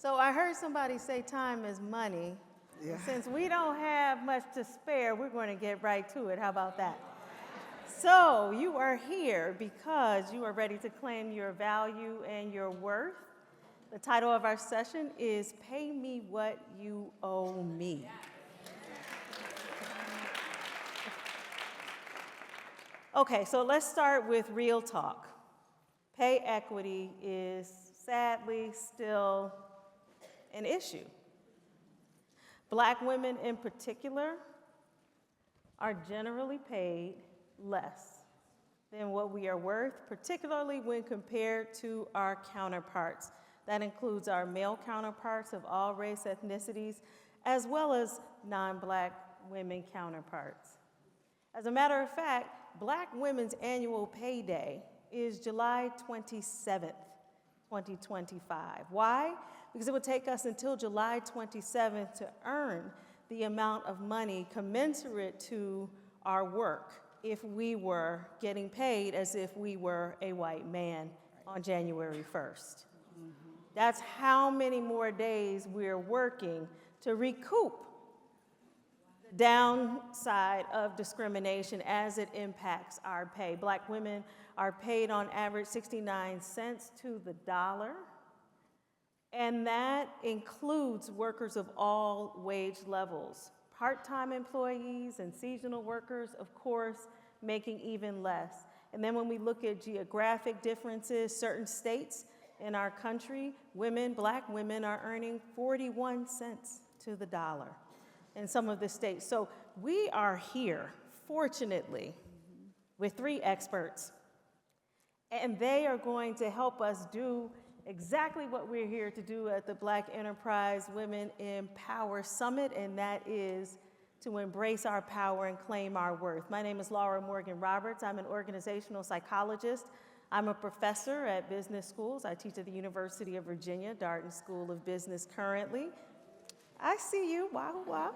So I heard somebody say time is money. Yeah. Since we don't have much to spare, we're going to get right to it. How about that? So you are here because you are ready to claim your value and your worth. The title of our session is Pay Me What You Owe Me. Okay, so let's start with real talk. Pay equity is sadly still an issue. Black women in particular are generally paid less than what we are worth, particularly when compared to our counterparts. That includes our male counterparts of all race ethnicities, as well as non-Black women counterparts. As a matter of fact, Black women's annual payday is July 27th, 2025. Why? Because it would take us until July 27th to earn the amount of money commensurate to our work if we were getting paid as if we were a white man on January 1st. That's how many more days we're working to recoup the downside of discrimination as it impacts our pay. Black women are paid on average 69 cents to the dollar, and that includes workers of all wage levels. Part-time employees and seasonal workers, of course, making even less. And then when we look at geographic differences, certain states in our country, Black women are earning 41 cents to the dollar in some of the states. So we are here, fortunately, with 3 experts, and they are going to help us do exactly what we're here to do at the Black Enterprise Women in Power Summit, and that is to embrace our power and claim our worth. My name is Laura Morgan Roberts. I'm an organizational psychologist. I'm a professor at business schools. I teach at the University of Virginia, Darden School of Business currently. I see you, wow.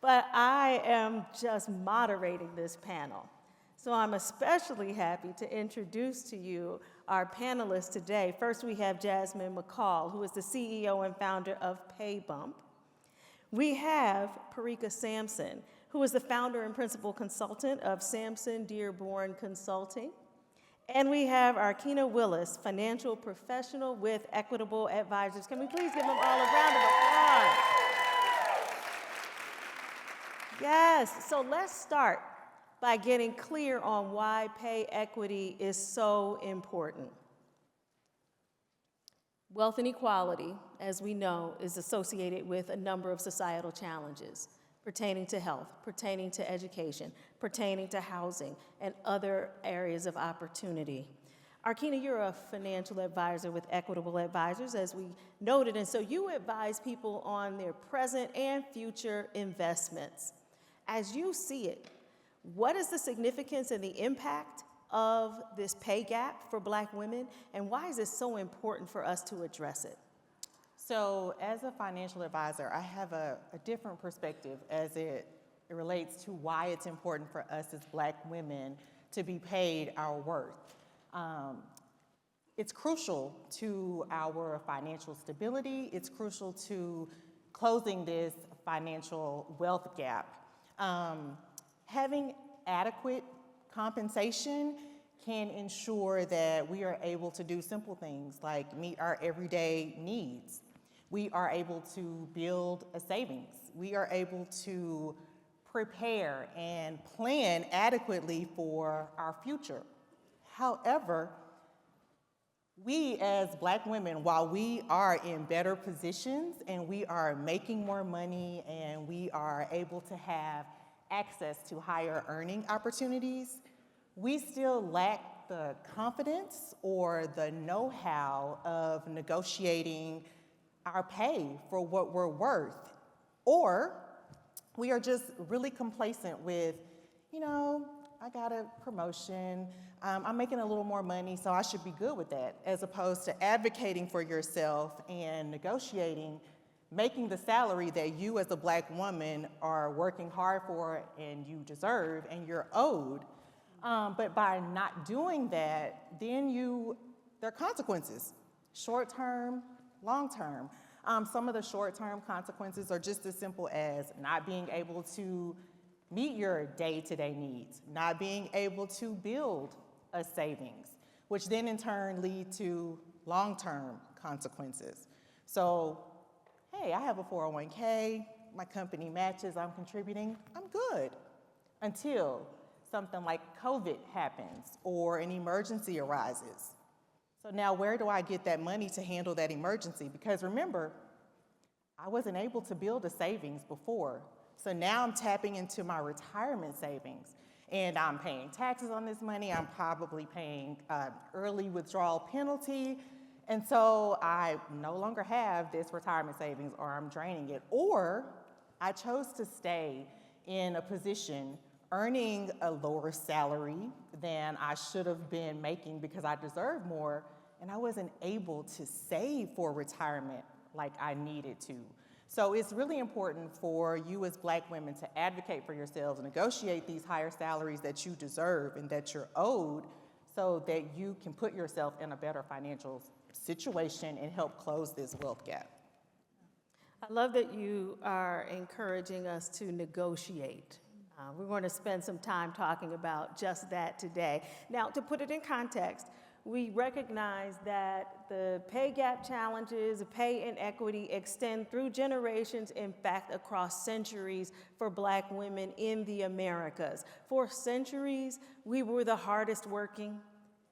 But I am just moderating this panel. So I'm especially happy to introduce to you our panelists today. First, we have Jasmine McCall, who is the CEO and founder of Paybump. We have Perika Sampson, who is the founder and principal consultant of Sampson Dearborn Consulting. And we have Arrkeenah Willis, financial professional with Equitable Advisors. Can we please give them all a round of applause? Yes, so let's start by getting clear on why pay equity is so important. Wealth inequality, as we know, is associated with a number of societal challenges pertaining to health, pertaining to education, pertaining to housing, and other areas of opportunity. Arrkeenah, you're a financial advisor with Equitable Advisors, as we noted, and so you advise people on their present and future investments. As you see it, what is the significance and the impact of this pay gap for Black women, and why is it so important for us to address it? So as a financial advisor, I have a different perspective as it relates to why it's important for us as Black women to be paid our worth. It's crucial to our financial stability. It's crucial to closing this financial wealth gap. Having adequate compensation can ensure that we are able to do simple things like meet our everyday needs. We are able to build a savings. We are able to prepare and plan adequately for our future. However, we as Black women, while we are in better positions and we are making more money and we are able to have access to higher earning opportunities, we still lack the confidence or the know-how of negotiating our pay for what we're worth. Or we are just really complacent with, I got a promotion, I'm making a little more money, so I should be good with that, as opposed to advocating for yourself and negotiating, making the salary that you as a Black woman are working hard for and you deserve and you're owed. But by not doing that, then there are consequences. Short-term, long-term. Some of the short-term consequences are just as simple as not being able to meet your day-to-day needs, not being able to build a savings, which then in turn lead to long-term consequences. So, hey, I have a 401k, my company matches, I'm contributing, I'm good. Until something like COVID happens or an emergency arises. So now where do I get that money to handle that emergency? Because remember, I wasn't able to build a savings before. So now I'm tapping into my retirement savings and I'm paying taxes on this money. I'm probably paying early withdrawal penalty. And so I no longer have this retirement savings or I'm draining it. Or I chose to stay in a position earning a lower salary than I should have been making because I deserve more, and I wasn't able to save for retirement like I needed to. So it's really important for you as Black women to advocate for yourselves, negotiate these higher salaries that you deserve and that you're owed so that you can put yourself in a better financial situation and help close this wealth gap. I love that you are encouraging us to negotiate. We're going to spend some time talking about just that today. Now, to put it in context, we recognize that the pay gap challenges, pay inequity extend through generations, in fact, across centuries for Black women in the Americas. For centuries, we were the hardest working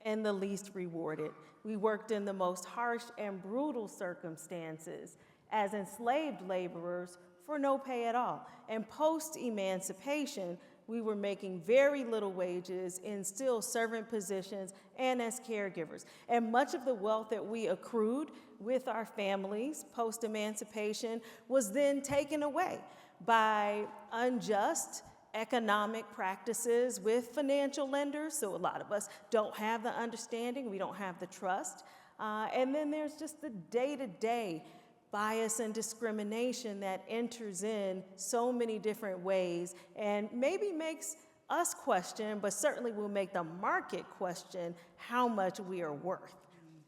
and the least rewarded. We worked in the most harsh and brutal circumstances as enslaved laborers for no pay at all. And post-emancipation, we were making very little wages in still servant positions and as caregivers. And much of the wealth that we accrued with our families post-emancipation was then taken away by unjust economic practices with financial lenders. So a lot of us don't have the understanding, we don't have the trust. And then there's just the day-to-day bias and discrimination that enters in so many different ways and maybe makes us question, but certainly will make the market question how much we are worth.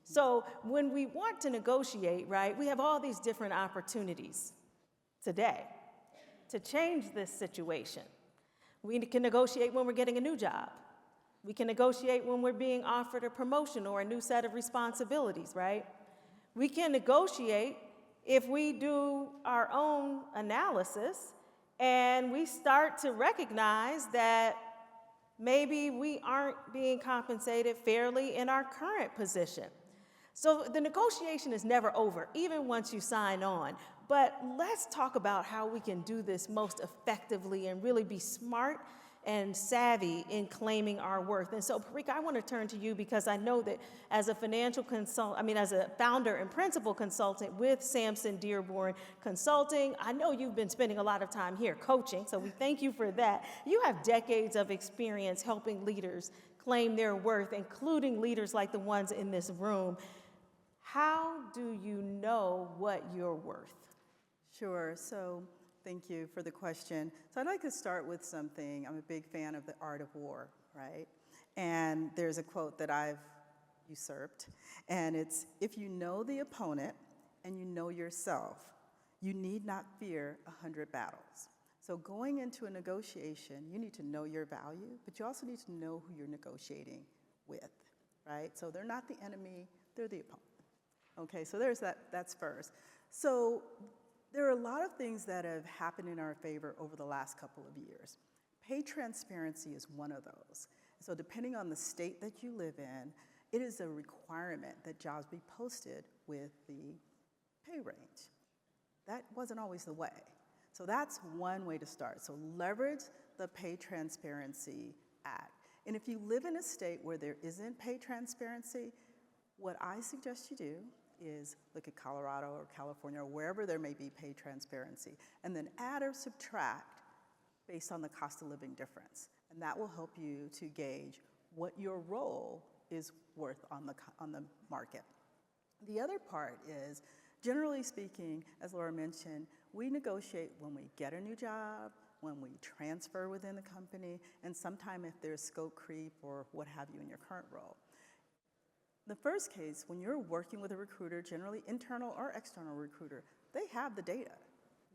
So when we want to negotiate, right, we have all these different opportunities today to change this situation. We can negotiate when we're getting a new job. We can negotiate when we're being offered a promotion or a new set of responsibilities, right? We can negotiate if we do our own analysis and we start to recognize that maybe we aren't being compensated fairly in our current position. So the negotiation is never over, even once you sign on. But let's talk about how we can do this most effectively and really be smart and savvy in claiming our worth. And so, Perika, I want to turn to you because I know that as a as a founder and principal consultant with Sampson Dearborn Consulting, I know you've been spending a lot of time here coaching, so we thank you for that. You have decades of experience helping leaders claim their worth, including leaders like the ones in this room. How do you know what you're worth? Sure. So thank you for the question. So I'd like to start with something. I'm a big fan of The Art of War, right? And there's a quote that I've usurped, and it's, if you know the opponent and you know yourself, you need not fear 100 battles. So going into a negotiation, you need to know your value, but you also need to know who you're negotiating with, right? So they're not the enemy, they're the opponent. Okay, so there's that's first. So there are a lot of things that have happened in our favor over the last couple of years. Pay transparency is one of those. So depending on the state that you live in, it is a requirement that jobs be posted with the pay range. That wasn't always the way. So that's one way to start. So leverage the Pay Transparency Act. And if you live in a state where there isn't pay transparency, what I suggest you do is look at Colorado or California or wherever there may be pay transparency, and then add or subtract based on the cost of living difference. And that will help you to gauge what your role is worth on the market. The other part is, generally speaking, as Laura mentioned, we negotiate when we get a new job, when we transfer within the company, and sometime if there's scope creep or what have you in your current role. The first case, when you're working with a recruiter, generally internal or external recruiter, they have the data.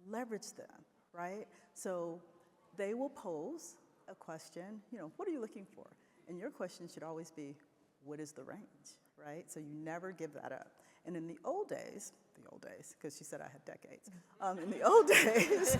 Leverage them, right? So they will pose a question, what are you looking for? And your question should always be, what is the range, right? So you never give that up. And in the old days, because she said I had decades, in the old days,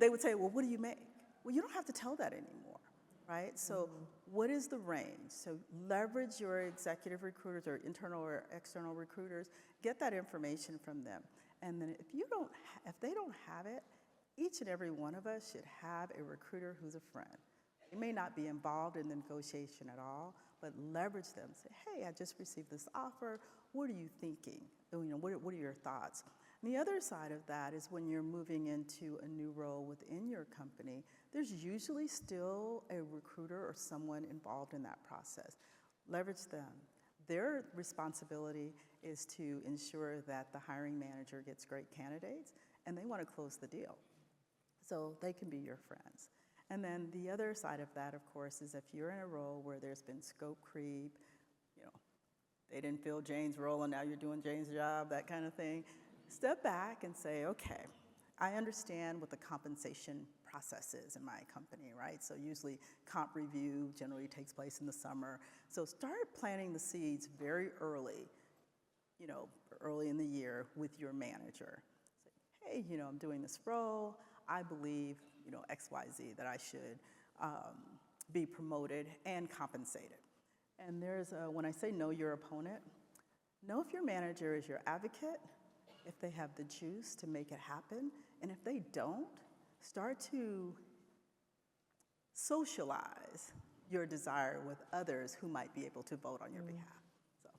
they would say, well, what do you make? Well, you don't have to tell that anymore, right? So what is the range? So leverage your executive recruiters or internal or external recruiters, get that information from them. And then if they don't have it, each and every one of us should have a recruiter who's a friend. They may not be involved in the negotiation at all, but leverage them. Say, hey, I just received this offer. What are you thinking? What are your thoughts? And the other side of that is when you're moving into a new role within your company, there's usually still a recruiter or someone involved in that process. Leverage them. Their responsibility is to ensure that the hiring manager gets great candidates, and they want to close the deal. So they can be your friends. And then the other side of that, of course, is if you're in a role where there's been scope creep, they didn't fill Jane's role and now you're doing Jane's job, that kind of thing, step back and say, okay, I understand what the compensation process is in my company, right? So usually comp review generally takes place in the summer. So start planting the seeds very early, early in the year with your manager. Say, hey, I'm doing this role. I believe, X, Y, Z, that I should be promoted and compensated. And when I say know your opponent, know if your manager is your advocate, if they have the juice to make it happen, and if they don't, start to socialize your desire with others who might be able to vote on your behalf. So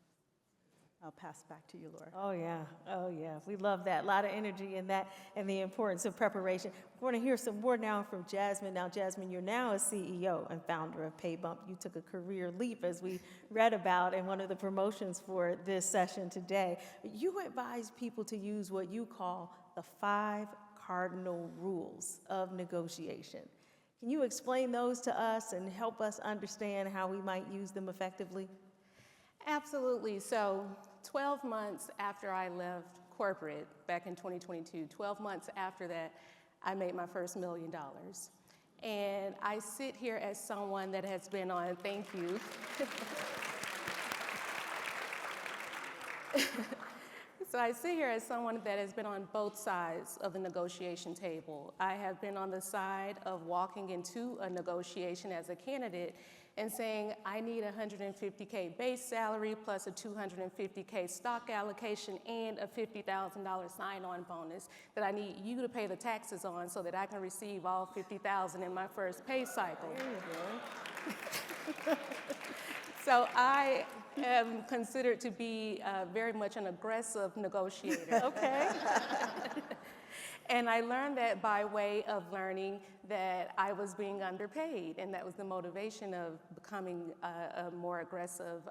I'll pass back to you, Laura. Oh, yeah. We love that. A lot of energy in that and the importance of preparation. We're going to hear some more now from Jasmine. Now, Jasmine, you're now a CEO and founder of Paybump. You took a career leap, as we read about in one of the promotions for this session today. You advise people to use what you call the 5 cardinal rules of negotiation. Can you explain those to us and help us understand how we might use them effectively? Absolutely. So 12 months after I left corporate back in 2022, 12 months after that, I made my first $1 million. And I sit here as someone that has been on, thank you. So I sit here as someone that has been on both sides of the negotiation table. I have been on the side of walking into a negotiation as a candidate and saying, I need a $150K base salary plus a $250K stock allocation and a $50,000 sign-on bonus that I need you to pay the taxes on so that I can receive all $50,000 in my first pay cycle. So I am considered to be very much an aggressive negotiator. Okay. And I learned that by way of learning that I was being underpaid, and that was the motivation of becoming a more aggressive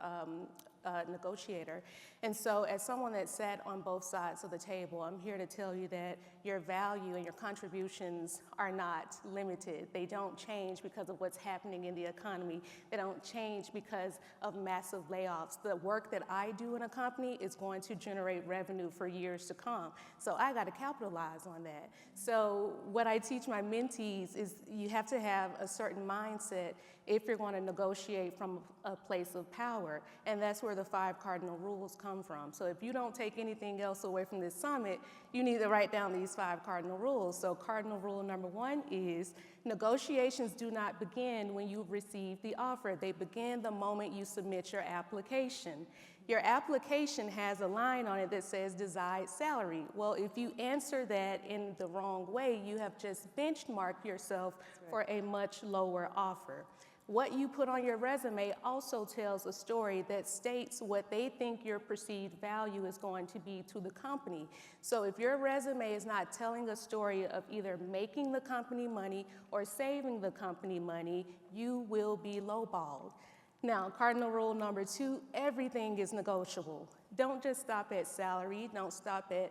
negotiator. And so as someone that sat on both sides of the table, I'm here to tell you that your value and your contributions are not limited. They don't change because of what's happening in the economy. They don't change because of massive layoffs. The work that I do in a company is going to generate revenue for years to come. So I got to capitalize on that. So what I teach my mentees is you have to have a certain mindset if you're going to negotiate from a place of power. And that's where the 5 cardinal rules come from. So if you don't take anything else away from this summit, you need to write down these 5 cardinal rules. So cardinal rule number 1 is negotiations do not begin when you receive the offer. They begin the moment you submit your application. Your application has a line on it that says desired salary. Well, if you answer that in the wrong way, you have just benchmarked yourself for a much lower offer. What you put on your resume also tells a story that states what they think your perceived value is going to be to the company. So if your resume is not telling a story of either making the company money or saving the company money, you will be lowballed. Now, cardinal rule number 2, everything is negotiable. Don't just stop at salary. Don't stop at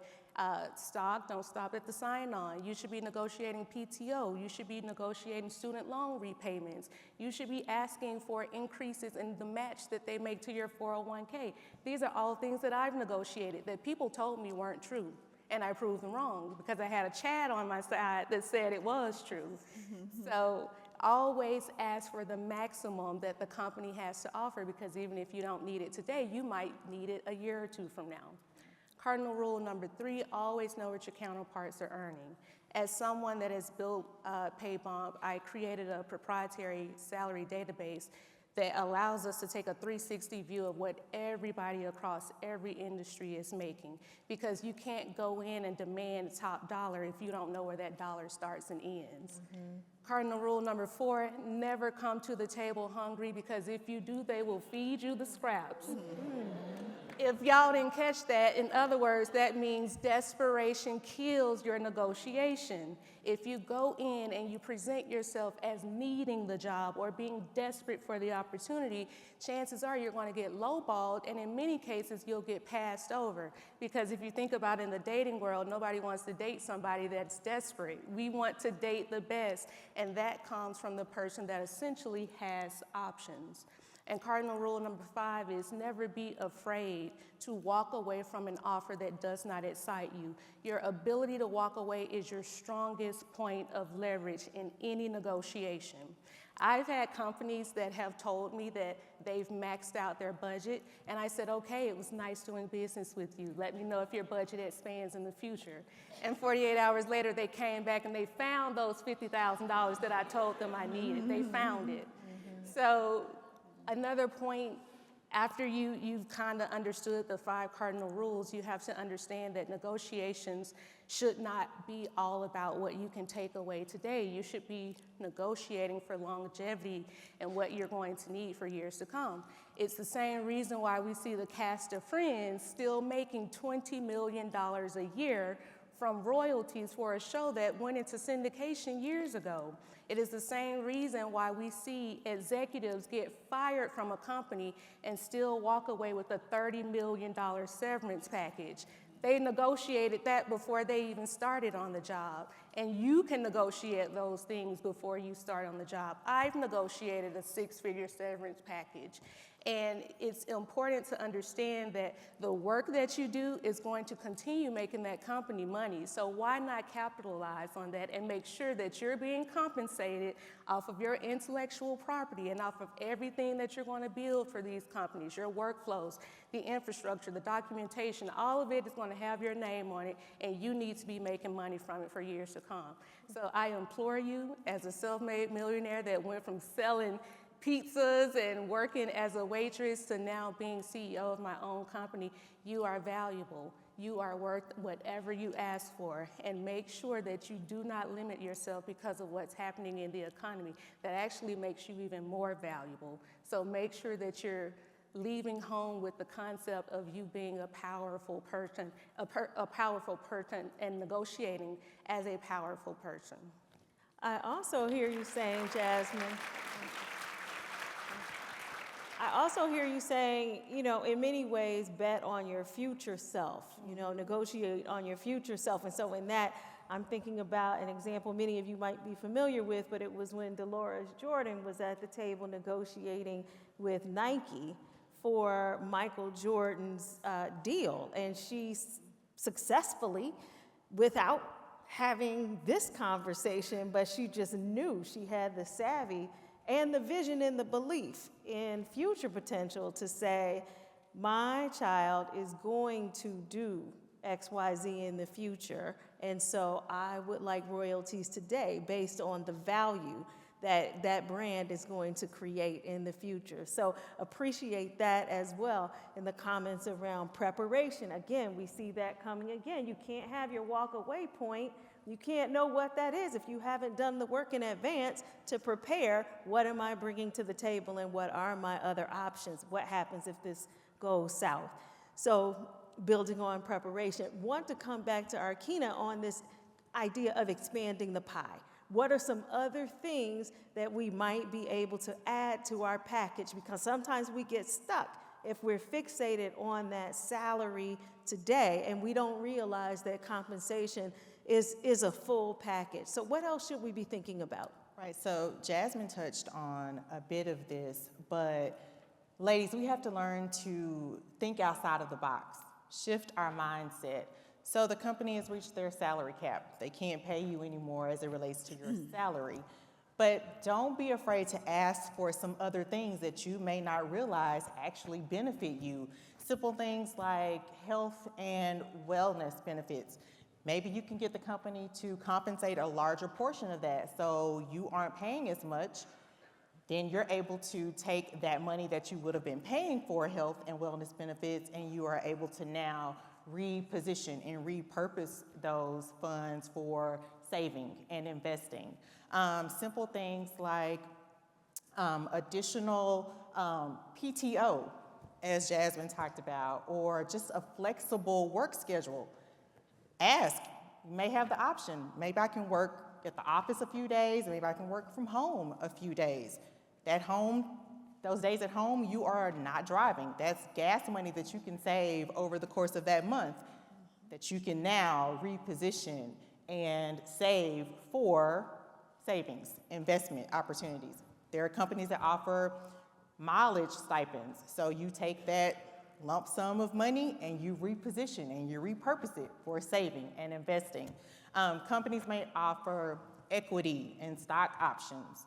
Stock, don't stop at the sign-on. You should be negotiating PTO. You should be negotiating student loan repayments. You should be asking for increases in the match that they make to your 401k. These are all things that I've negotiated that people told me weren't true. And I proved them wrong because I had a chat on my side that said it was true. So always ask for the maximum that the company has to offer, because even if you don't need it today, you might need it a year or two from now. Cardinal rule number 3, always know what your counterparts are earning. As someone that has built Paybump, I created a proprietary salary database that allows us to take a 360 view of what everybody across every industry is making, because you can't go in and demand top dollar if you don't know where that dollar starts and ends. Cardinal rule number 4, never come to the table hungry, because if you do, they will feed you the scraps. If y'all didn't catch that, in other words, that means desperation kills your negotiation. If you go in and you present yourself as needing the job or being desperate for the opportunity, chances are you're going to get lowballed, and in many cases you'll get passed over. Because if you think about in the dating world, nobody wants to date somebody that's desperate. We want to date the best, and that comes from the person that essentially has options. And cardinal rule number 5 is never be afraid to walk away from an offer that does not excite you. Your ability to walk away is your strongest point of leverage in any negotiation. I've had companies that have told me that they've maxed out their budget, and I said, okay, it was nice doing business with you. Let me know if your budget expands in the future. And 48 hours later, they came back and they found those $50,000 that I told them I needed. They found it. So another point, after you've kind of understood the 5 cardinal rules, you have to understand that negotiations should not be all about what you can take away today. You should be negotiating for longevity and what you're going to need for years to come. It's the same reason why we see the cast of Friends still making $20 million a year from royalties for a show that went into syndication years ago. It is the same reason why we see executives get fired from a company and still walk away with a $30 million severance package. They negotiated that before they even started on the job. And you can negotiate those things before you start on the job. I've negotiated a 6-figure severance package. And it's important to understand that the work that you do is going to continue making that company money. So why not capitalize on that and make sure that you're being compensated off of your intellectual property and off of everything that you're going to build for these companies, your workflows, the infrastructure, the documentation, all of it is going to have your name on it, and you need to be making money from it for years to come. So I implore you, as a self-made millionaire that went from selling pizzas and working as a waitress to now being CEO of my own company, you are valuable. You are worth whatever you ask for, and make sure that you do not limit yourself because of what's happening in the economy. That actually makes you even more valuable. So make sure that you're leaving home with the concept of you being a powerful person, and negotiating as a powerful person. I also hear you saying, Jasmine, in many ways, bet on your future self, negotiate on your future self. And so in that, I'm thinking about an example many of you might be familiar with, but it was when Dolores Jordan was at the table negotiating with Nike for Michael Jordan's deal. And she successfully, without having this conversation, but she just knew she had the savvy and the vision and the belief in future potential to say, my child is going to do XYZ in the future, and so I would like royalties today based on the value that that brand is going to create in the future. So appreciate that as well in the comments around preparation. Again, we see that coming again. You can't have your walk away point. You can't know what that is if you haven't done the work in advance to prepare. What am I bringing to the table, and what are my other options? What happens if this goes south? So building on preparation, want to come back to Arrkeenah on this idea of expanding the pie. What are some other things that we might be able to add to our package? Because sometimes we get stuck if we're fixated on that salary today and we don't realize that compensation is a full package. So what else should we be thinking about? Right, so Jasmine touched on a bit of this, but ladies, we have to learn to think outside of the box, shift our mindset. So the company has reached their salary cap. They can't pay you anymore as it relates to your salary. But don't be afraid to ask for some other things that you may not realize actually benefit you. Simple things like health and wellness benefits. Maybe you can get the company to compensate a larger portion of that so you aren't paying as much. Then you're able to take that money that you would have been paying for health and wellness benefits, and you are able to now reposition and repurpose those funds for saving and investing. Simple things like additional PTO, as Jasmine talked about, or just a flexible work schedule. Ask, you may have the option. Maybe I can work at the office a few days, maybe I can work from home a few days. Those days at home, you are not driving. That's gas money that you can save over the course of that month that you can now reposition and save for savings, investment opportunities. There are companies that offer mileage stipends. So you take that lump sum of money and you reposition and you repurpose it for saving and investing. Companies may offer equity and stock options.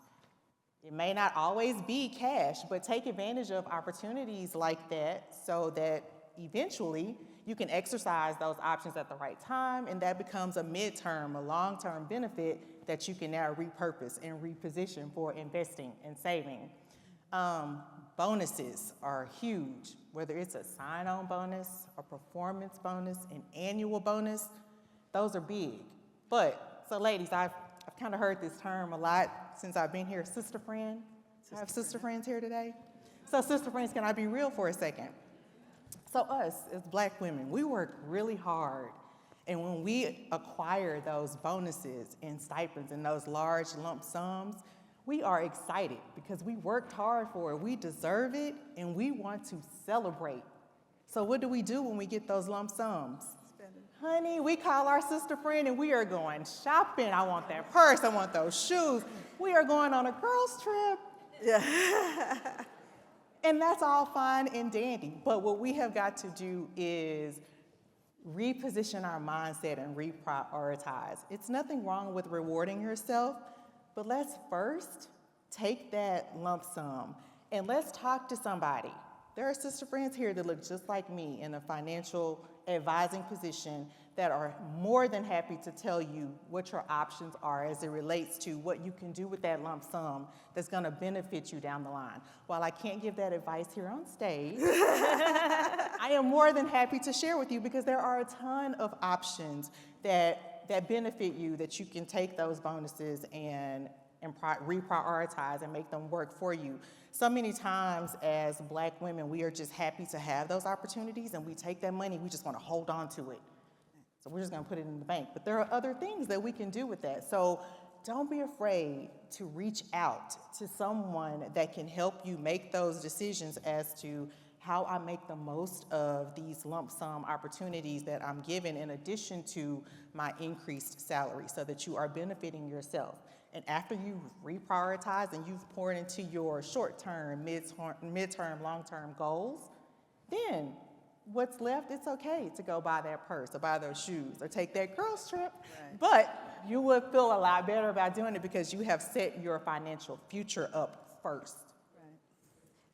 It may not always be cash, but take advantage of opportunities like that so that eventually you can exercise those options at the right time, and that becomes a midterm, a long-term benefit that you can now repurpose and reposition for investing and saving. Bonuses are huge, whether it's a sign-on bonus, a performance bonus, an annual bonus, those are big. So ladies, I've kind of heard this term a lot since I've been here, sister friend. I have sister friends here today. So sister friends, can I be real for a second? So us, as Black women, we work really hard. And when we acquire those bonuses and stipends and those large lump sums, we are excited because we worked hard for it. We deserve it, and we want to celebrate. So what do we do when we get those lump sums? Honey, we call our sister friend and we are going shopping. I want that purse, I want those shoes. We are going on a girls' trip. Yeah. And that's all fine and dandy. But what we have got to do is reposition our mindset and reprioritize. It's nothing wrong with rewarding yourself, but let's first take that lump sum and let's talk to somebody. There are sister friends here that look just like me in a financial advising position that are more than happy to tell you what your options are as it relates to what you can do with that lump sum that's going to benefit you down the line. While I can't give that advice here on stage, I am more than happy to share with you because there are a ton of options that benefit you that you can take those bonuses and reprioritize and make them work for you. So many times as Black women, we are just happy to have those opportunities and we take that money, we just want to hold on to it. So we're just going to put it in the bank. But there are other things that we can do with that. So don't be afraid to reach out to someone that can help you make those decisions as to how I make the most of these lump sum opportunities that I'm given in addition to my increased salary so that you are benefiting yourself. And after you've reprioritized and you've poured into your short-term, midterm, long-term goals, then what's left, it's okay to go buy that purse or buy those shoes or take that girls trip. Right. But you would feel a lot better about doing it because you have set your financial future up first. Right.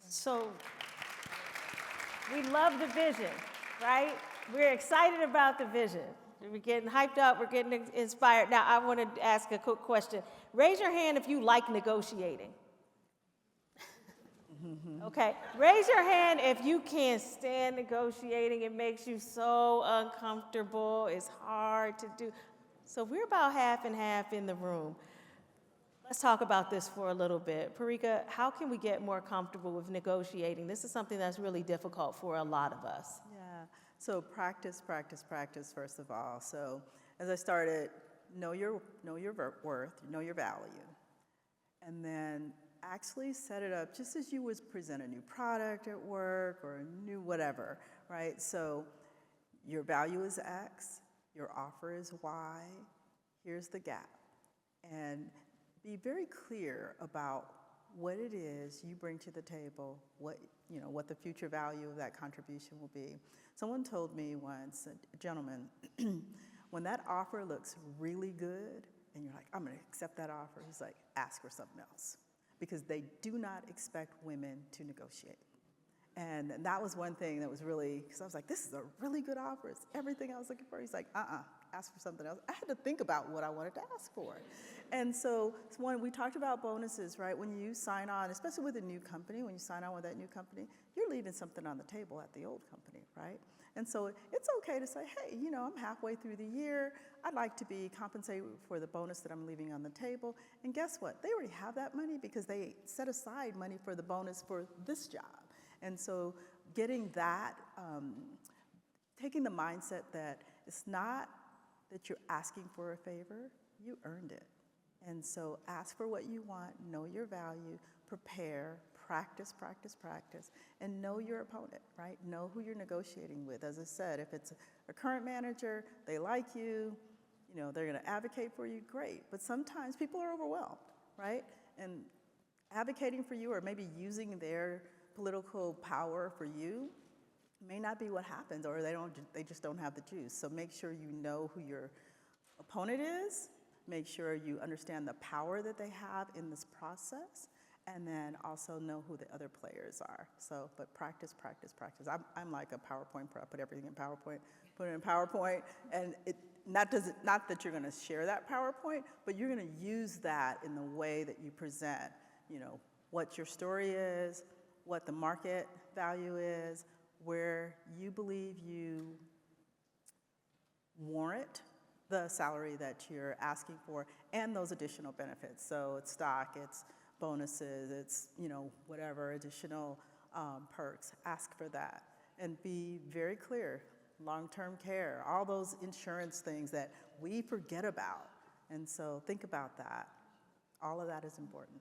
So we love the vision, right? We're excited about the vision. We're getting hyped up, we're getting inspired. Now, I want to ask a quick question. Raise your hand if you like negotiating. Okay, raise your hand if you can't stand negotiating. It makes you so uncomfortable, it's hard to do. So we're about half and half in the room. Let's talk about this for a little bit. Perika, how can we get more comfortable with negotiating? This is something that's really difficult for a lot of us. Yeah. So practice, first of all. So as I started, know your worth, know your value. And then actually set it up just as you would present a new product at work or a new whatever, right? So your value is X, your offer is Y, here's the gap. And be very clear about what it is you bring to the table, what the future value of that contribution will be. Someone told me once, a gentleman, when that offer looks really good, and you're like, I'm gonna accept that offer, he's like, ask for something else. Because they do not expect women to negotiate. And that was one thing that was really, because I was like, this is a really good offer. It's everything I was looking for. He's like, ask for something else. I had to think about what I wanted to ask for. And so when we talked about bonuses, right? When you sign on, especially with a new company, when you sign on with that new company, you're leaving something on the table at the old company, right? And so it's okay to say, hey, I'm halfway through the year. I'd like to be compensated for the bonus that I'm leaving on the table. And guess what? They already have that money because they set aside money for the bonus for this job. And so getting that, taking the mindset that it's not that you're asking for a favor, you earned it. And so ask for what you want, know your value, prepare, practice, and know your opponent, right? Know who you're negotiating with. As I said, if it's a current manager, they like you, they're gonna advocate for you, great. But sometimes people are overwhelmed, right? And advocating for you or maybe using their political power for you may not be what happens, or they just don't have the juice. So make sure you know who your opponent is, make sure you understand the power that they have in this process, and then also know who the other players are. So, but practice. I'm like a PowerPoint pro. I put everything in PowerPoint, and not that you're gonna share that PowerPoint, but you're gonna use that in the way that you present, what your story is, what the market value is, where you believe you warrant the salary that you're asking for, and those additional benefits. So it's stock, it's bonuses, it's whatever additional perks. Ask for that, and be very clear. Long-term care, all those insurance things that we forget about, and so think about that. All of that is important.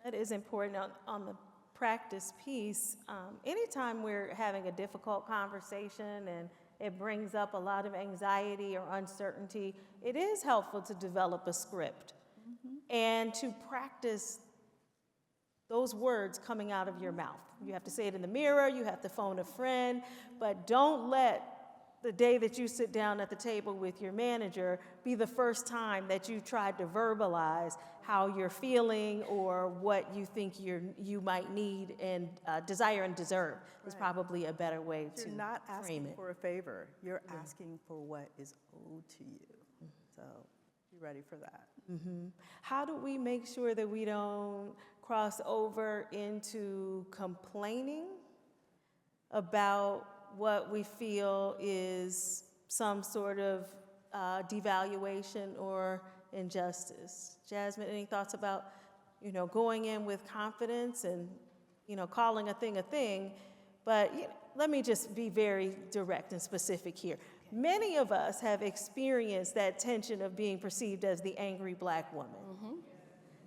That is important on the practice piece. Anytime we're having a difficult conversation and it brings up a lot of anxiety or uncertainty, it is helpful to develop a script and to practice those words coming out of your mouth. You have to say it in the mirror, you have to phone a friend, but don't let the day that you sit down at the table with your manager be the first time that you tried to verbalize how you're feeling or what you think you might need and desire and deserve is probably a better way to frame it. You're not asking for a favor. You're asking for what is owed to you. So be ready for that. How do we make sure that we don't cross over into complaining about what we feel is some sort of devaluation or injustice? Jasmine, any thoughts about, going in with confidence and, calling a thing, but let me just be very direct and specific here. Many of us have experienced that tension of being perceived as the angry Black woman.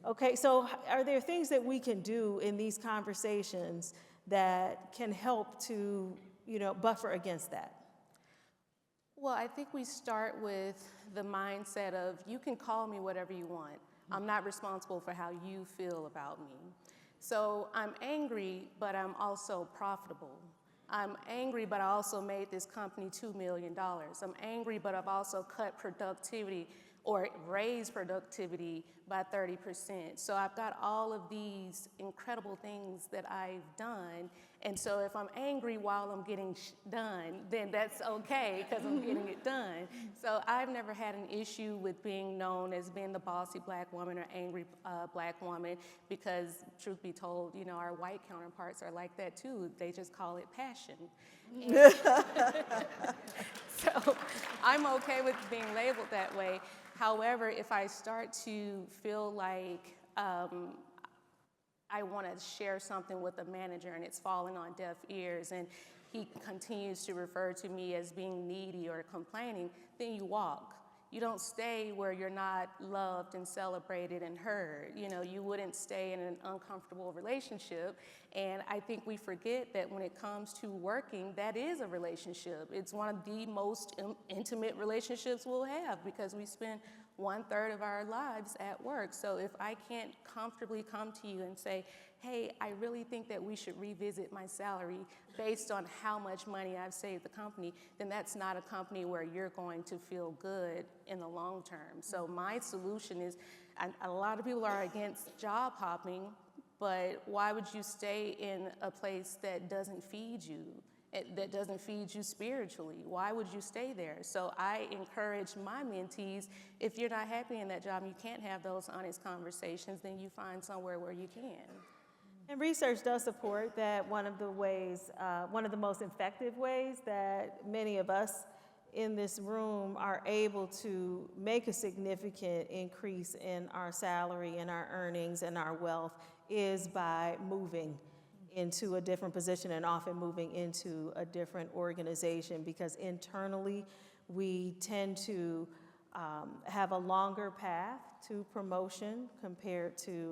Okay, so are there things that we can do in these conversations that can help to buffer against that? Well, I think we start with the mindset of you can call me whatever you want. I'm not responsible for how you feel about me. So I'm angry, but I'm also profitable. I'm angry, but I also made this company $2 million. I'm angry, but I've also cut productivity or raised productivity by 30%. So I've got all of these incredible things that I've done. And so if I'm angry while I'm getting done, then that's okay because I'm getting it done. So I've never had an issue with being known as being the bossy Black woman or angry Black woman because, truth be told, our white counterparts are like that too. They just call it passion. So I'm okay with being labeled that way. However, if I start to feel like I want to share something with a manager and it's falling on deaf ears and he continues to refer to me as being needy or complaining, then you walk. You don't stay where you're not loved and celebrated and heard. You know, you wouldn't stay in an uncomfortable relationship. And I think we forget that when it comes to working, that is a relationship. It's one of the most intimate relationships we'll have because we spend 1/3 of our lives at work. So if I can't comfortably come to you and say, hey, I really think that we should revisit my salary based on how much money I've saved the company, then that's not a company where you're going to feel good in the long term. So my solution is, a lot of people are against job hopping, but why would you stay in a place that doesn't feed you? That doesn't feed you spiritually? Why would you stay there? So I encourage my mentees, if you're not happy in that job and you can't have those honest conversations, then you find somewhere where you can. And research does support that one of the most effective ways that many of us in this room are able to make a significant increase in our salary and our earnings and our wealth is by moving into a different position and often moving into a different organization, because internally we tend to have a longer path to promotion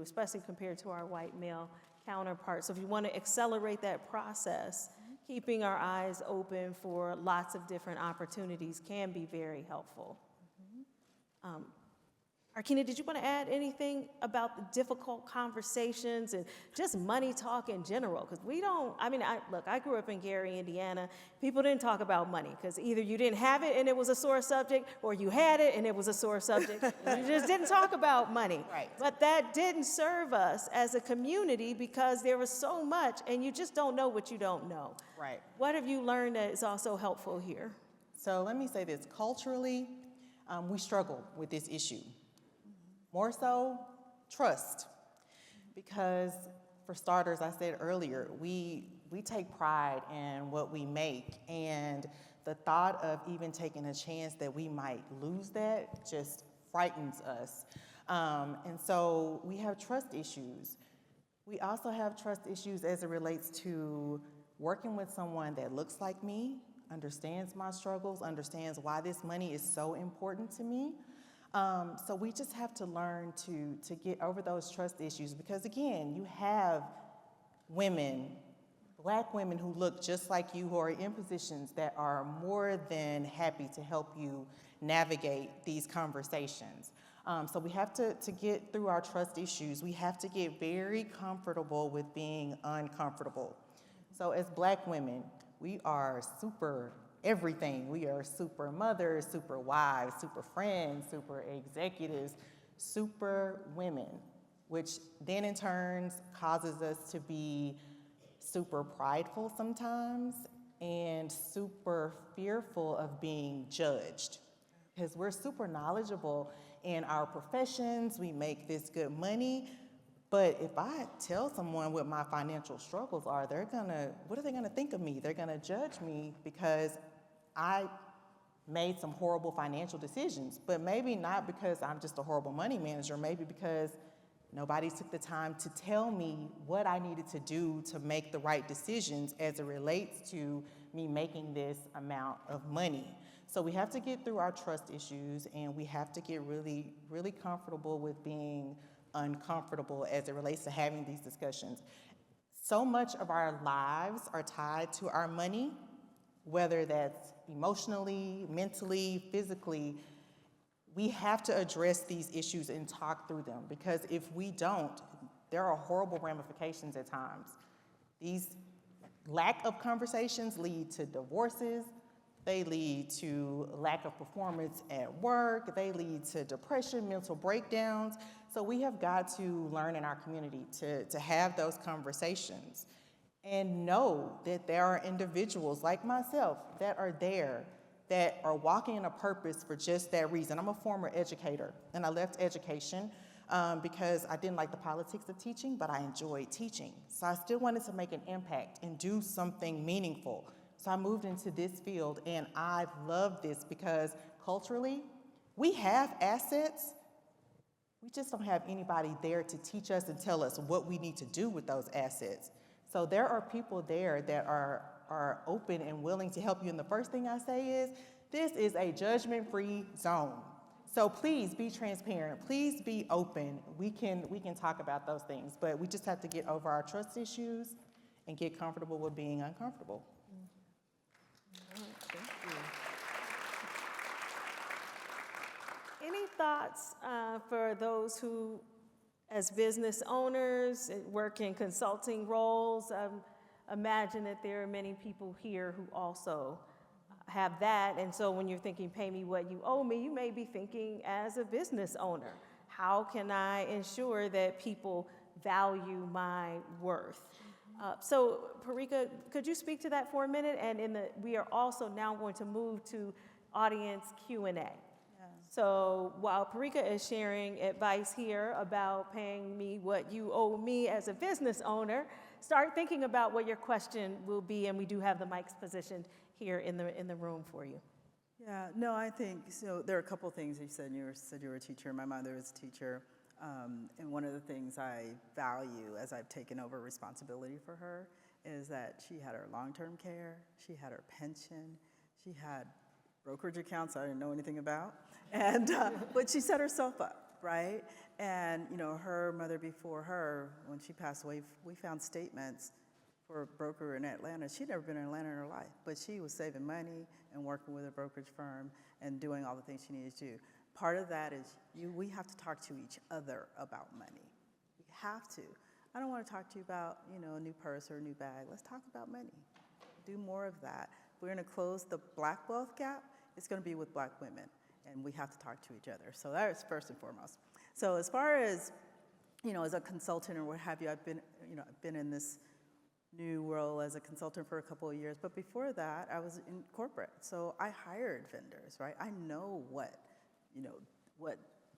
especially compared to our white male counterparts. So if you want to accelerate that process, keeping our eyes open for lots of different opportunities can be very helpful. Arrkeenah, did you want to add anything about the difficult conversations and just money talk in general? Because I grew up in Gary, Indiana. People didn't talk about money because either you didn't have it and it was a sore subject, or you had it and it was a sore subject. And you just didn't talk about money. Right. But that didn't serve us as a community because there was so much and you just don't know what you don't know. Right. What have you learned that is also helpful here? So let me say this. Culturally, we struggle with this issue. More so, trust. Because for starters, I said earlier, we take pride in what we make, and the thought of even taking a chance that we might lose that just frightens us. And so we have trust issues. We also have trust issues as it relates to working with someone that looks like me, understands my struggles, understands why this money is so important to me. So we just have to learn to get over those trust issues, because again, you have women, Black women who look just like you, who are in positions that are more than happy to help you navigate these conversations. So we have to get through our trust issues. We have to get very comfortable with being uncomfortable. So as Black women, we are super everything. We are super mothers, super wives, super friends, super executives, super women, which then in turn causes us to be super prideful sometimes and super fearful of being judged, because we're super knowledgeable in our professions. We make this good money. But if I tell someone what my financial struggles are, what are they gonna think of me? They're gonna judge me because I made some horrible financial decisions, but maybe not because I'm just a horrible money manager, maybe because nobody took the time to tell me what I needed to do to make the right decisions as it relates to me making this amount of money. So we have to get through our trust issues, and we have to get really, really comfortable with being uncomfortable as it relates to having these discussions. So much of our lives are tied to our money, whether that's emotionally, mentally, physically. We have to address these issues and talk through them, because if we don't, there are horrible ramifications at times. These lack of conversations lead to divorces. They lead to lack of performance at work. They lead to depression, mental breakdowns. So we have got to learn in our community to have those conversations and know that there are individuals like myself that are there, that are walking in a purpose for just that reason. I'm a former educator, and I left education because I didn't like the politics of teaching, but I enjoyed teaching. So I still wanted to make an impact and do something meaningful. So I moved into this field, and I've loved this because culturally, we have assets. We just don't have anybody there to teach us and tell us what we need to do with those assets. So there are people there that are open and willing to help you. And the first thing I say is, this is a judgment-free zone. So please be transparent. Please be open. We can talk about those things, but we just have to get over our trust issues and get comfortable with being uncomfortable. Thank you. Any thoughts for those who, as business owners, work in consulting roles? Imagine that there are many people here who also have that, and so when you're thinking, pay me what you owe me, you may be thinking as a business owner, how can I ensure that people value my worth? So, Perika, could you speak to that for a minute? And we are also now going to move to audience Q&A. So while Perika is sharing advice here about paying me what you owe me as a business owner, start thinking about what your question will be, and we do have the mics positioned here in the room for you. Yeah, no, I think, so there are a couple things you said. You said you were a teacher. My mother was a teacher. And one of the things I value as I've taken over responsibility for her is that she had her long-term care, she had her pension, she had brokerage accounts I didn't know anything about, and but she set herself up, right? And you know, her mother before her, when she passed away, we found statements for a broker in Atlanta. She'd never been in Atlanta in her life, but she was saving money and working with a brokerage firm and doing all the things she needed to do. Part of that is we have to talk to each other about money. We have to. I don't want to talk to you about, you know, a new purse or a new bag. Let's talk about money. Do more of that. If we're going to close the black wealth gap, it's going to be with black women, and we have to talk to each other. So that is first and foremost. So as far as, you know, as a consultant or what have you, I've been in this new role as a consultant for a couple of years, but before that, I was in corporate. So I hired vendors, right? I know what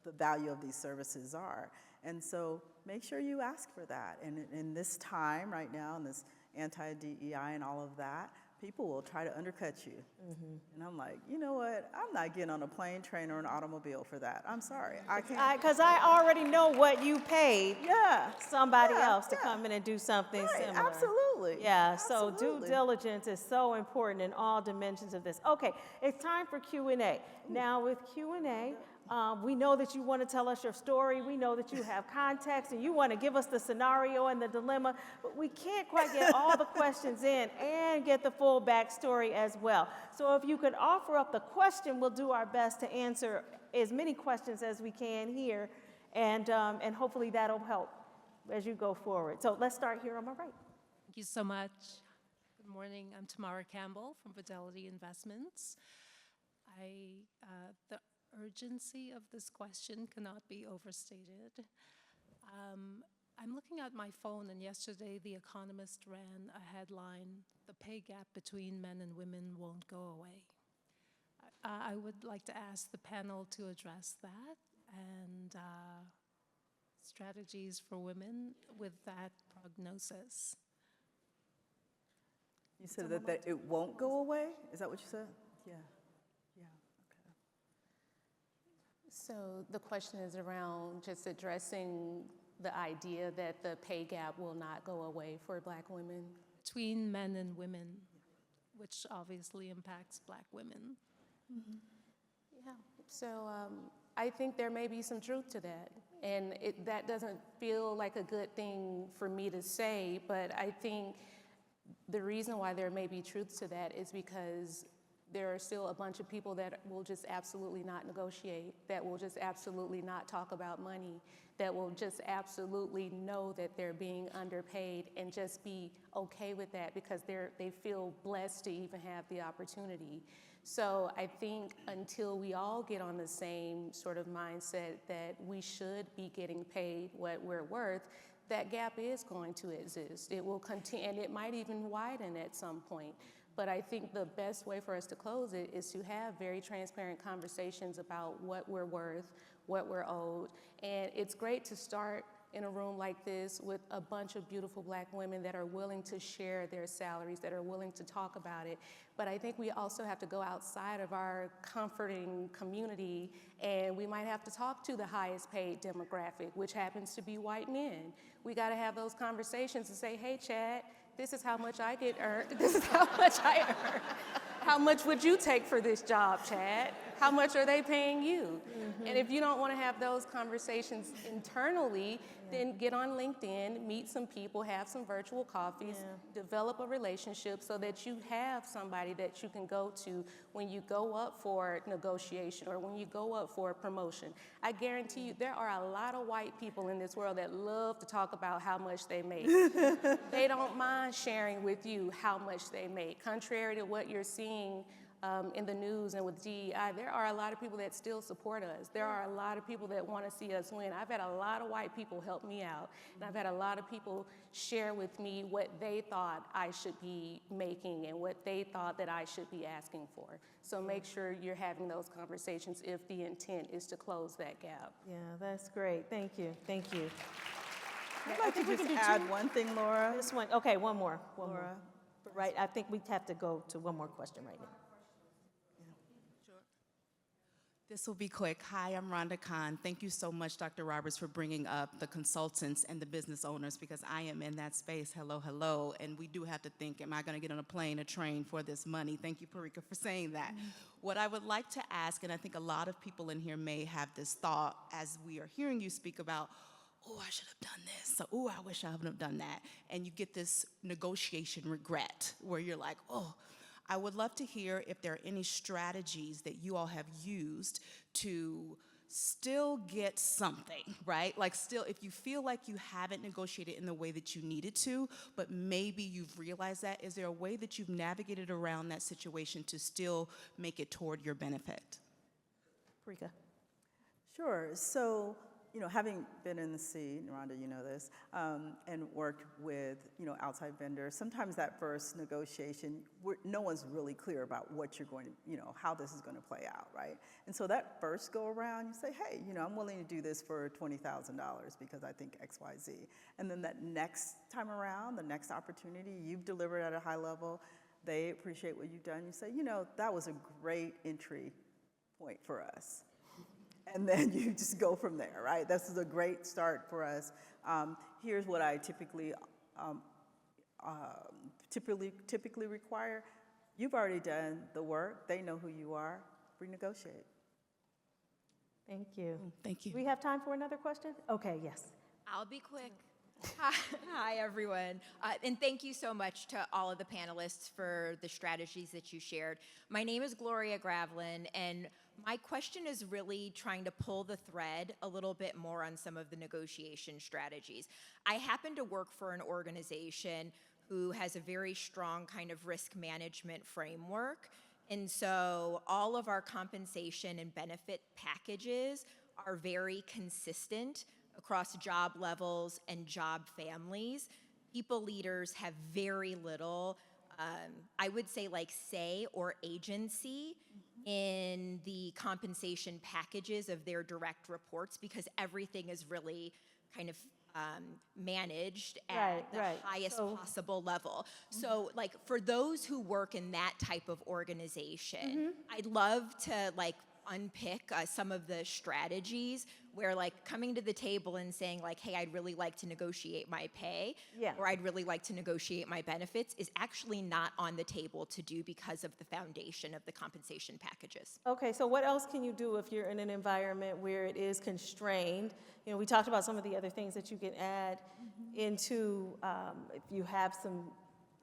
the value of these services are. And so make sure you ask for that. And in this time right now, in this anti-DEI and all of that, people will try to undercut you. Mm-hmm. And I'm like, you know what? I'm not getting on a plane, train, or an automobile for that. I'm sorry. I can't. Because I already know what you paid somebody else to come in and do something similar. Absolutely. Yeah, so due diligence is so important in all dimensions of this. Okay, it's time for Q&A. Now with Q&A, we know that you want to tell us your story. We know that you have context and you want to give us the scenario and the dilemma, but we can't quite get all the questions in and get the full backstory as well. So if you could offer up the question, we'll do our best to answer as many questions as we can here, and hopefully that'll help as you go forward. So let's start here on my right. Thank you so much. Good morning. I'm Tamara Campbell from Fidelity Investments. The urgency of this question cannot be overstated. I'm looking at my phone, and yesterday The Economist ran a headline, "The pay gap between men and women won't go away." I would like to ask the panel to address that and strategies for women with that prognosis. You said that it won't go away? Is that what you said? Yeah. Okay. So the question is around just addressing the idea that the pay gap will not go away for black women. Between men and women, which obviously impacts black women. Mm-hmm. Yeah, so I think there may be some truth to that. And that doesn't feel like a good thing for me to say, but I think the reason why there may be truth to that is because there are still a bunch of people that will just absolutely not negotiate, that will just absolutely not talk about money, that will just absolutely know that they're being underpaid and just be okay with that because they feel blessed to even have the opportunity. So I think until we all get on the same sort of mindset that we should be getting paid what we're worth, that gap is going to exist. It will continue, and it might even widen at some point. But I think the best way for us to close it is to have very transparent conversations about what we're worth, what we're owed. And it's great to start in a room like this with a bunch of beautiful black women that are willing to share their salaries, that are willing to talk about it. But I think we also have to go outside of our comforting community, and we might have to talk to the highest paid demographic, which happens to be white men. We got to have those conversations and say, hey, Chad, this is how much I get earned. This is how much I earn. How much would you take for this job, Chad? How much are they paying you? And if you don't want to have those conversations internally, then get on LinkedIn, meet some people, have some virtual coffees, develop a relationship so that you have somebody that you can go to when you go up for negotiation or when you go up for a promotion. I guarantee you there are a lot of white people in this world that love to talk about how much they make. They don't mind sharing with you how much they make. Contrary to what you're seeing in the news and with DEI, there are a lot of people that still support us. There are a lot of people that want to see us win. I've had a lot of white people help me out, and I've had a lot of people share with me what they thought I should be making and what they thought that I should be asking for. So make sure you're having those conversations if the intent is to close that gap. Yeah, that's great. Thank you. Thank you. I'd like to we can just do add two. one thing, Laura. This one, okay, one more. Laura. Right, I think we have to go to one more question right now. This will be quick. Hi, I'm Rhonda Khan. Thank you so much, Dr. Roberts, for bringing up the consultants and the business owners, because I am in that space. Hello, hello. And we do have to think, am I going to get on a plane, a train for this money? Thank you, Perika, for saying that. What I would like to ask, and I think a lot of people in here may have this thought as we are hearing you speak about, oh, I should have done this. So, oh, I wish I wouldn't have done that. And you get this negotiation regret where you're like, oh, I would love to hear if there are any strategies that you all have used to still get something, right? Like still, if you feel like you haven't negotiated in the way that you needed to, but maybe you've realized that, is there a way that you've navigated around that situation to still make it toward your benefit? Perika. Sure. So, having been in the scene, Rhonda, you know this, and worked with, outside vendors, sometimes that first negotiation, no one's really clear about what you're going to, how this is going to play out, right? And so that first go around, you say, hey, I'm willing to do this for $20,000 because I think X, Y, Z. And then that next time around, the next opportunity, you've delivered at a high level, they appreciate what you've done. You say, that was a great entry point for us. And then you just go from there, right? This is a great start for us. Here's what I typically require. You've already done the work. They know who you are. Renegotiate. Thank you. Thank you. Do we have time for another question? Okay, yes. I'll be quick. Hi, everyone. And thank you so much to all of the panelists for the strategies that you shared. My name is Gloria Gravlin, and my question is really trying to pull the thread a little bit more on some of the negotiation strategies. I happen to work for an organization who has a very strong kind of risk management framework. And so all of our compensation and benefit packages are very consistent across job levels and job families. People leaders have very little, I would say like say or agency in the compensation packages of their direct reports because everything is really kind of managed at the highest possible level. So like for those who work in that type of organization, I'd love to like unpick some of the strategies where like coming to the table and saying like, hey, I'd really like to negotiate my pay or I'd really like to negotiate my benefits is actually not on the table to do because of the foundation of the compensation packages. Okay, so what else can you do if you're in an environment where it is constrained? We talked about some of the other things that you can add into if you have some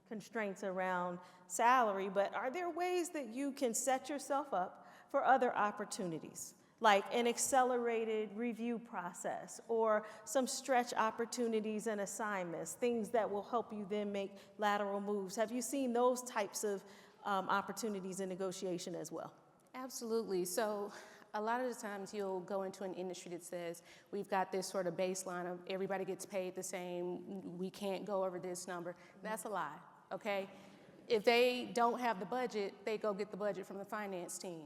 constraints around salary, but are there ways that you can set yourself up for other opportunities, like an accelerated review process or some stretch opportunities and assignments, things that will help you then make lateral moves? Have you seen those types of opportunities in negotiation as well? Absolutely. So a lot of the times you'll go into an industry that says, we've got this sort of baseline of everybody gets paid the same, we can't go over this number. That's a lie, okay? If they don't have the budget, they go get the budget from the finance team,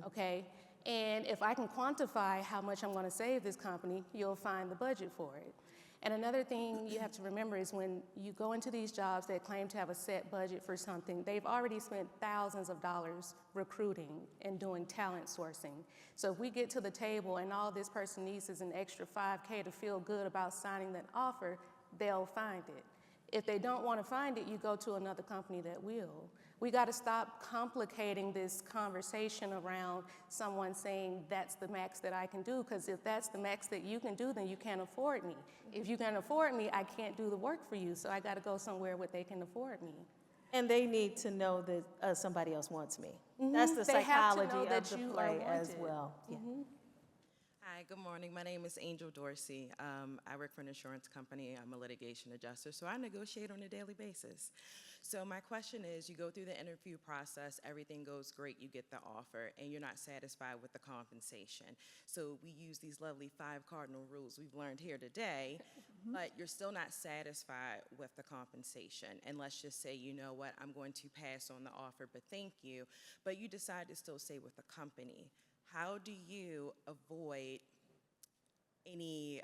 okay? And if I can quantify how much I'm gonna save this company, you'll find the budget for it. And another thing you have to remember is when you go into these jobs that claim to have a set budget for something, they've already spent thousands of dollars recruiting and doing talent sourcing. So if we get to the table and all this person needs is an extra $5K to feel good about signing that offer, they'll find it. If they don't want to find it, you go to another company that will. We got to stop complicating this conversation around someone saying that's the max that I can do, because if that's the max that you can do, then you can't afford me. If you can afford me, I can't do the work for you, so I got to go somewhere where they can afford me. And they need to know that somebody else wants me. That's the They have to know psychology that of the you are play as wanted. well. Yeah. Hi, good morning. My name is Angel Dorsey. I work for an insurance company. I'm a litigation adjuster, so I negotiate on a daily basis. So my question is, you go through the interview process, everything goes great, you get the offer, and you're not satisfied with the compensation. So we use these lovely 5 cardinal rules we've learned here today, but you're still not satisfied with the compensation. And let's just say, you know what, I'm going to pass on the offer, but thank you. But you decide to still stay with the company. How do you avoid any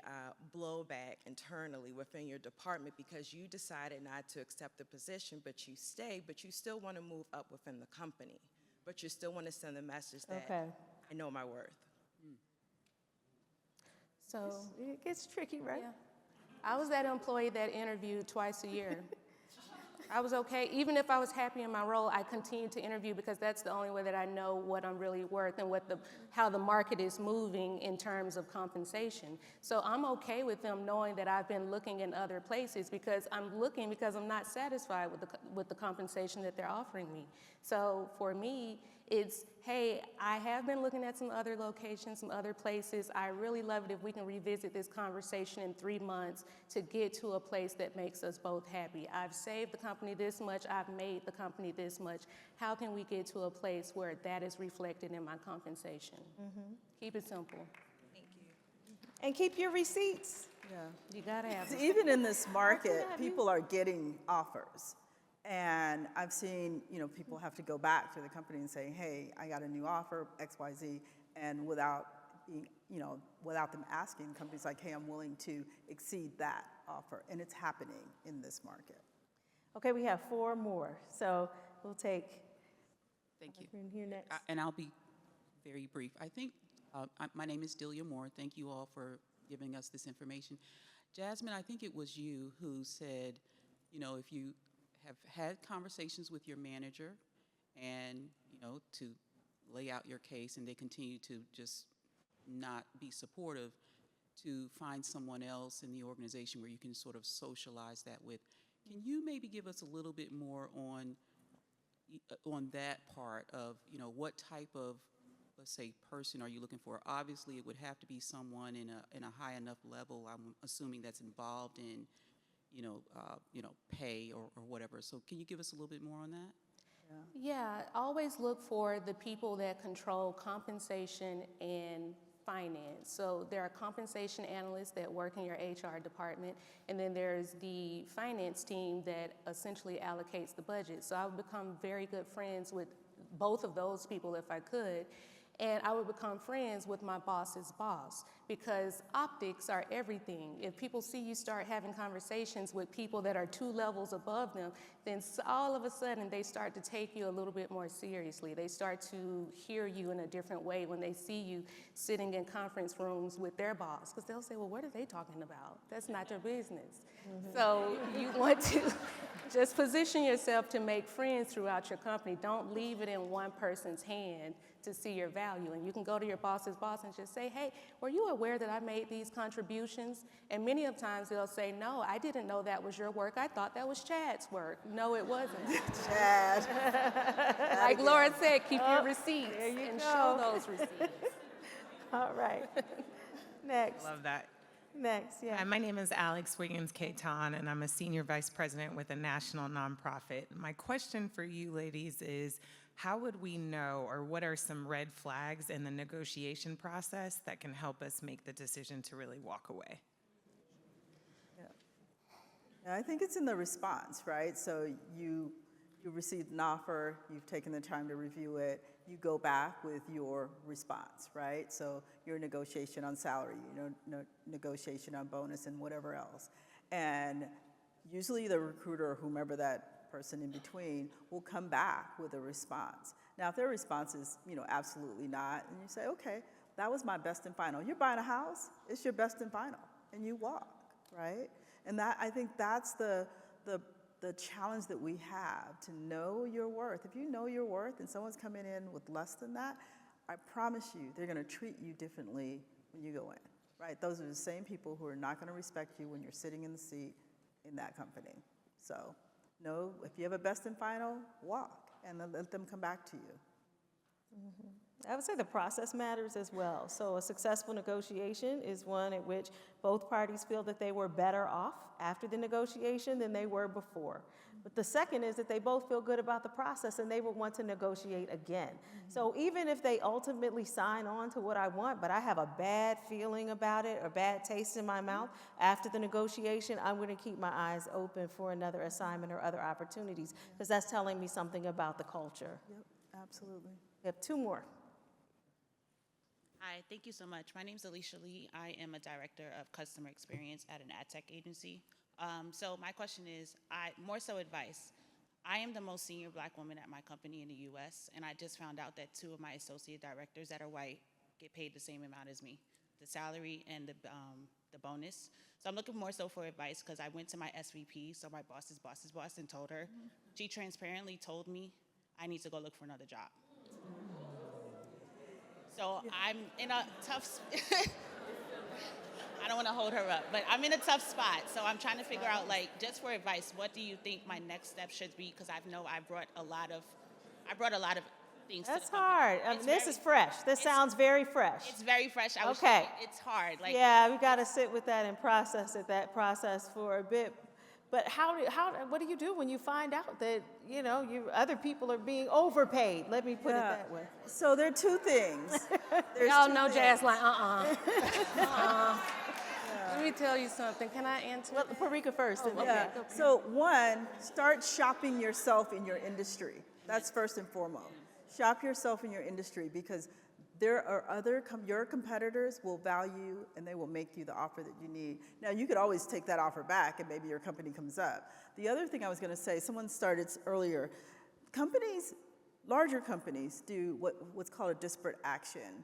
blowback internally within your department because you decided not to accept the position, but you stay, but you still want to move up within the company, but you still want to send the message that I know my worth? So, It gets tricky, right? yeah. I was that employee that interviewed twice a year. I was okay. Even if I was happy in my role, I continued to interview because that's the only way that I know what I'm really worth and how the market is moving in terms of compensation. So I'm okay with them knowing that I've been looking in other places because I'm looking because I'm not satisfied with the compensation that they're offering me. So for me, it's, hey, I have been looking at some other locations, some other places. I really love it if we can revisit this conversation in 3 months to get to a place that makes us both happy. I've saved the company this much, I've made the company this much. How can we get to a place where that is reflected in my compensation? Keep it simple. Thank you. And keep your receipts. Yeah. You gotta have it. Even in this market, people are getting offers. And I've seen, people have to go back to the company and say, hey, I got a new offer, XYZ, and without being, without them asking, the company's like, hey, I'm willing to exceed that offer. And it's happening in this market. Okay, we have 4 more. So we'll take Thank you. here next. And I'll be very brief. I think my name is Delia Moore. Thank you all for giving us this information. Jasmine, I think it was you who said, if you have had conversations with your manager and, to lay out your case and they continue to just not be supportive, to find someone else in the organization where you can sort of socialize that with. Can you maybe give us a little bit more on that part of, what type of, let's say, person are you looking for? Obviously, it would have to be someone in a high enough level, I'm assuming, that's involved in pay or whatever. So can you give us a little bit more on that? Yeah, always look for the people that control compensation and finance. So there are compensation analysts that work in your HR department, and then there's the finance team that essentially allocates the budget. So I would become very good friends with both of those people if I could. And I would become friends with my boss's boss because optics are everything. If people see you start having conversations with people that are 2 levels above them, then all of a sudden they start to take you a little bit more seriously. They start to hear you in a different way when they see you sitting in conference rooms with their boss, because they'll say, well, what are they talking about? That's not your business. So you want to just position yourself to make friends throughout your company. Don't leave it in one person's hand to see your value. And you can go to your boss's boss and just say, hey, were you aware that I made these contributions? And many of times they'll say, no, I didn't know that was your work. I thought that was Chad's work. No, it wasn't. Chad. Like Laura said, keep your receipts and go. show those receipts. All right. Next. Love that. Next, yeah. Hi, my name is Alex Wiggins-Caton, and I'm a senior vice president with a national nonprofit. My question for you ladies is, how would we know, or what are some red flags in the negotiation process that can help us make the decision to really walk away? Yeah, I think it's in the response, right? So you received an offer, you've taken the time to review it, you go back with your response, right? So your negotiation on salary, negotiation on bonus and whatever else. And usually the recruiter or whomever that person in between will come back with a response. Now, if their response is, absolutely not, and you say, okay, that was my best and final. You're buying a house, it's your best and final, and you walk, right? And I think that's the the challenge that we have to know your worth. If you know your worth and someone's coming in with less than that, I promise you they're going to treat you differently when you go in, right? Those are the same people who are not going to respect you when you're sitting in the seat in that company. So, no, if you have a best and final, walk and then let them come back to you. I would say the process matters as well. So a successful negotiation is one at which both parties feel that they were better off after the negotiation than they were before. But the second is that they both feel good about the process and they would want to negotiate again. So even if they ultimately sign on to what I want, but I have a bad feeling about it or bad taste in my mouth after the negotiation, I'm going to keep my eyes open for another assignment or other opportunities because that's telling me something about the culture. Yep, absolutely. We have two more. Hi, thank you so much. My name is Alicia Lee. I am a director of customer experience at an ad tech agency. So my question is, more so advice. I am the most senior Black woman at my company in the U.S., and I just found out that 2 of my associate directors that are white get paid the same amount as me, the salary and the bonus. So I'm looking more so for advice because I went to my SVP, so my boss's boss's boss, and told her. She transparently told me I need to go look for another job. So I'm in a tough, I don't want to hold her up, but I'm in a tough spot. So I'm trying to figure out, like, just for advice, what do you think my next step should be? Because I know I brought a lot of things That's to the company. hard. I mean, this is fresh. This sounds very fresh. It's very fresh. I was Okay. saying it's hard. Like, Yeah, we got to sit with that and process for a bit. But what do you do when you find out that, other people are being overpaid? Let me put it that way. So there are 2 things. Y'all know Jazz like, Let me tell you something. Can I answer? Well, Perika first. Oh, okay. Yeah. So 1, start shopping yourself in your industry. That's first and foremost. Shop yourself in your industry because there are your competitors will value and they will make you the offer that you need. Now, you could always take that offer back and maybe your company comes up. The other thing I was going to say, someone started earlier, larger companies do what's called a disparate action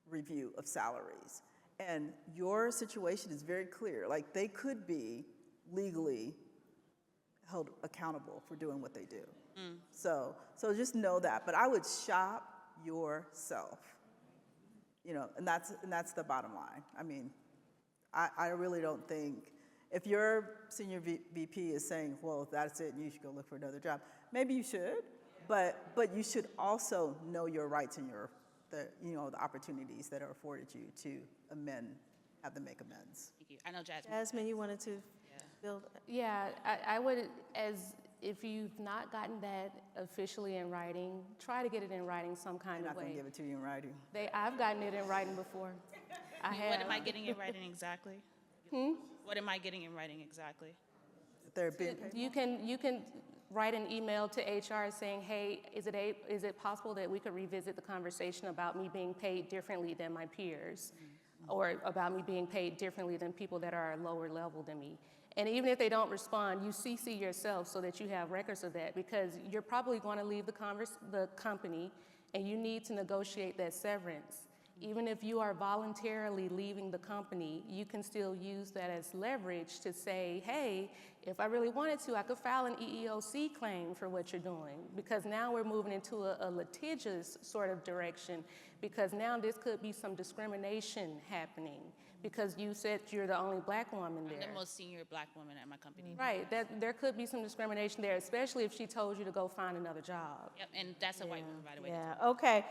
review of salaries. And your situation is very clear. Like, they could be legally held accountable for doing what they do. So just know that. But I would shop yourself. And that's the bottom line. I mean, I really don't think, if your senior VP is saying, well, that's it, and you should go look for another job, maybe you should, but you should also know your rights and the opportunities that are afforded you to have them make amends. thank you. I know Jasmine. Jasmine, you wanted to build? Yeah, I would, if you've not gotten that officially in writing, try to get it in writing some kind I'm not of going way. to give it to you in writing. I've gotten it in writing before. I have. What am I getting in writing exactly? What am I getting in writing exactly? They're being paid. You can write an email to HR saying, hey, is it possible that we could revisit the conversation about me being paid differently than my peers, or about me being paid differently than people that are lower level than me? And even if they don't respond, you CC yourself so that you have records of that, because you're probably going to leave the company and you need to negotiate that severance. Even if you are voluntarily leaving the company, you can still use that as leverage to say, hey, if I really wanted to, I could file an EEOC claim for what you're doing, because now we're moving into a litigious sort of direction, because now this could be some discrimination happening because you said you're the only Black woman there. I'm the most senior Black woman at my company. Right, there could be some discrimination there, especially if she told you to go find another job. Yep, and that's a white woman, by the way. Yeah, okay.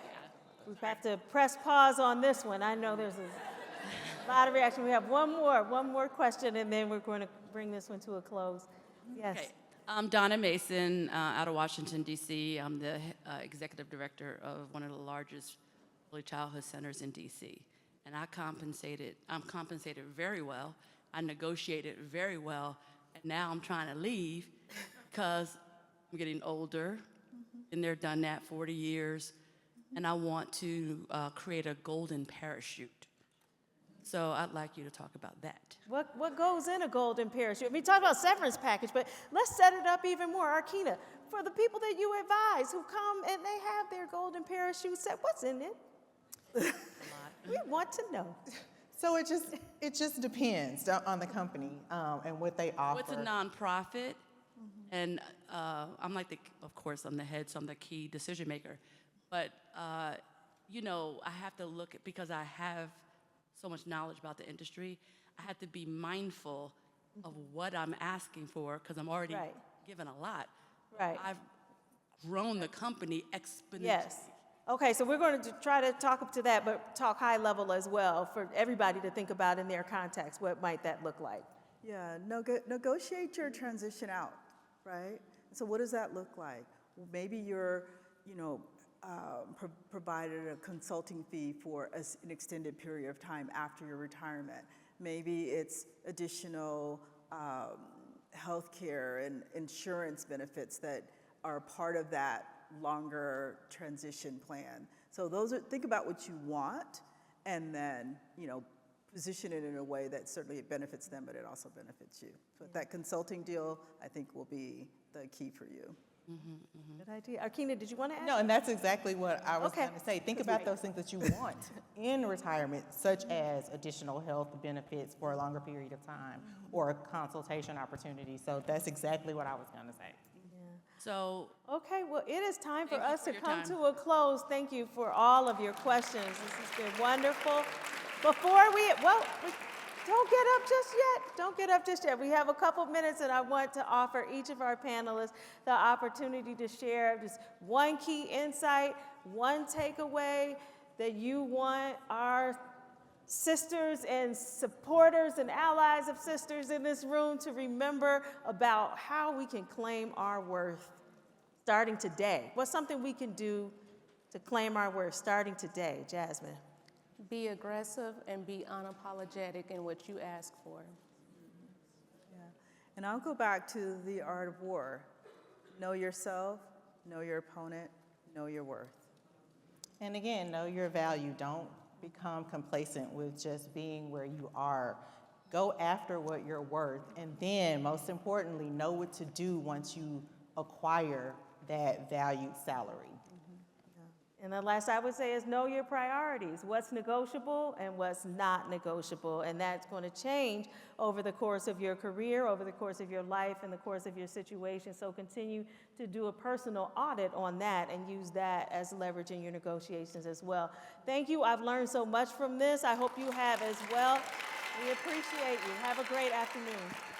We have to press pause on this one. I know there's a lot of reaction. We have one more question, and then we're going to bring this one to a close. Yes. Okay. I'm Donna Mason out of Washington, D.C. I'm the executive director of one of the largest early childhood centers in D.C. And I'm compensated very well. I negotiated very well. And now I'm trying to leave because I'm getting older, and they're done that 40 years. And I want to create a golden parachute. So I'd like you to talk about that. What goes in a golden parachute? I mean, talk about severance package, but let's set it up even more. Arrkeenah, for the people that you advise who come and they have their golden parachute set, what's in it? We want to know. So it just depends on the company and what they offer. What's a nonprofit? And I'm like, of course, I'm the head, so I'm the key decision maker. But, you know, I have to look at, because I have so much knowledge about the industry, I have to be mindful of what I'm asking for, because I'm already given a lot. Right. I've grown the company exponentially. Yes. Okay, so we're going to try to talk up to that, but talk high level as well for everybody to think about in their context. What might that look like? Yeah, negotiate your transition out, right? So what does that look like? Well, maybe you're, you know, provided a consulting fee for an extended period of time after your retirement. Maybe it's additional health care and insurance benefits that are part of that longer transition plan. So think about what you want, and then, you know, position it in a way that certainly it benefits them, but it also benefits you. So that consulting deal, I think, will be the key for you. Good idea. Arrkeenah, did you want to add? No, and that's exactly what I was Okay. going to say. Think about those things that you want in retirement, such as additional health benefits for a longer period of time or a consultation opportunity. So that's exactly what I was going to say. So, Okay, well, it is time for Thank you us for to your come time. to a close. Thank you for all of your questions. This has been wonderful. Before we don't get up just yet. Don't get up just yet. We have a couple minutes, and I want to offer each of our panelists the opportunity to share just one key insight, one takeaway that you want our sisters and supporters and allies of sisters in this room to remember about how we can claim our worth starting today. What's something we can do to claim our worth starting today, Jasmine? Be aggressive and be unapologetic in what you ask for. Yeah. And I'll go back to the art of war. Know yourself, know your opponent, know your worth. And again, know your value. Don't become complacent with just being where you are. Go after what you're worth. And then, most importantly, know what to do once you acquire that valued salary. And the last I would say is know your priorities, what's negotiable and what's not negotiable. And that's going to change over the course of your career, over the course of your life, and the course of your situation. So continue to do a personal audit on that and use that as leverage in your negotiations as well. Thank you. I've learned so much from this. I hope you have as well. We appreciate you. Have a great afternoon.